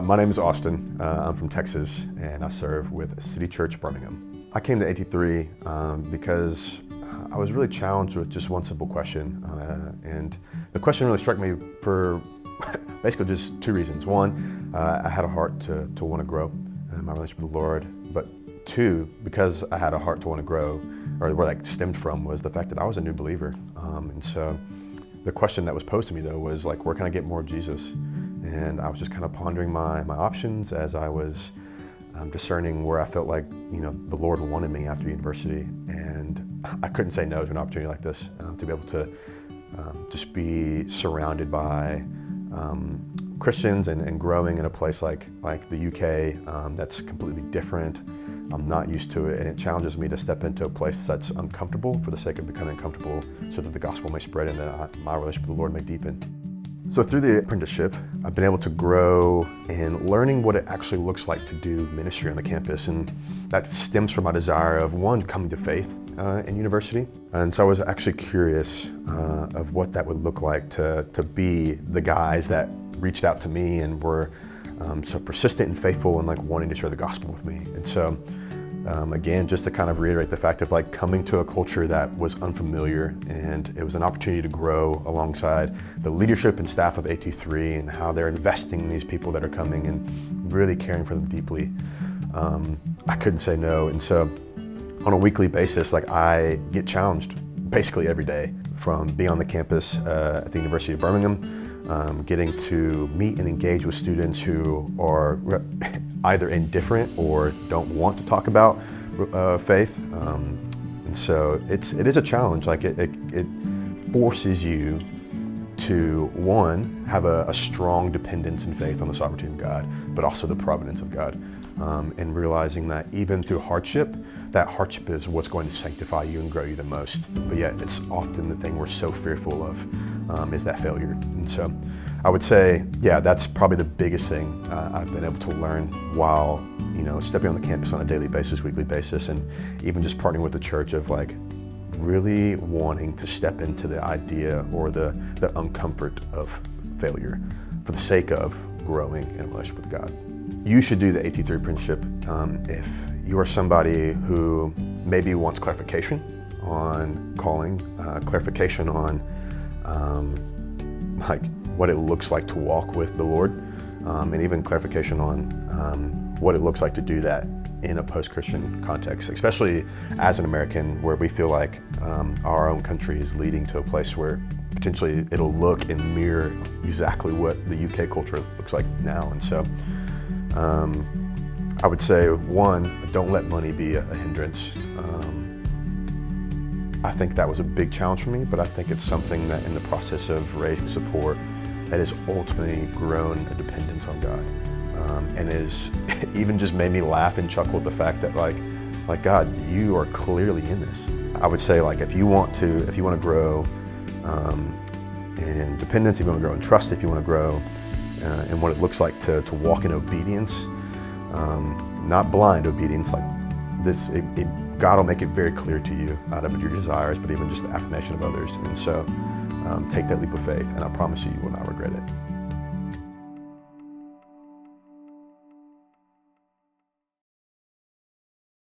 My name is Austin. I'm from Texas, and I serve with City Church Birmingham. I came to AT3 because I was really challenged with just one simple question, and the question really struck me for basically just two reasons. One, I had a heart to want to grow in my relationship with the Lord, but two, because I had a heart to want to grow, or where that stemmed from was the fact that I was a new believer. And so the question that was posed to me though was like, where can I get more of Jesus? And I was just kind of pondering my options as I was discerning where I felt like, the Lord wanted me after university. And I couldn't say no to an opportunity like this, to be able to just be surrounded by Christians and growing in a place like the UK that's completely different. I'm not used to it, and it challenges me to step into a place that's uncomfortable for the sake of becoming comfortable so that the gospel may spread and that my relationship with the Lord may deepen. So through the apprenticeship, I've been able to grow in learning what it actually looks like to do ministry on the campus, and that stems from my desire of, one, coming to faith in university. And so I was actually curious of what that would look like to be the guys that reached out to me and were so persistent and faithful and wanting to share the gospel with me. And so again, just to kind of reiterate the fact of coming to a culture that was unfamiliar, and it was an opportunity to grow alongside the leadership and staff of AT3 and how they're investing in these people that are coming and really caring for them deeply. I couldn't say no. And so on a weekly basis, I get challenged basically every day, from being on the campus at the University of Birmingham, getting to meet and engage with students who are either indifferent or don't want to talk about faith. And so it is a challenge. It forces you to, one, have a strong dependence and faith on the sovereignty of God, but also the providence of God. And realizing that even through hardship, that hardship is what's going to sanctify you and grow you the most. But yet it's often the thing we're so fearful of, is that failure. And so I would say, yeah, that's probably the biggest thing I've been able to learn while, stepping on the campus on a daily basis, weekly basis, and even just partnering with the church of really wanting to step into the idea or the uncomfort of failure for the sake of growing in a relationship with God. You should do the AT3 apprenticeship if you are somebody who maybe wants clarification on calling, clarification on what it looks like to walk with the Lord, and even clarification on what it looks like to do that in a post-Christian context, especially as an American, where we feel like our own country is leading to a place where potentially it'll look and mirror exactly what the UK culture looks like now. And so I would say, one, don't let money be a hindrance. I think that was a big challenge for me, but I think it's something that in the process of raising support, that has ultimately grown a dependence on God, and is even just made me laugh and chuckle at the fact that God, you are clearly in this. I would say if you want to grow in dependence, if you want to grow in trust, if you want to grow in what it looks like to walk in obedience, not blind obedience God will make it very clear to you out of your desires, but even just the affirmation of others. And so take that leap of faith, and I promise you, you will not regret it.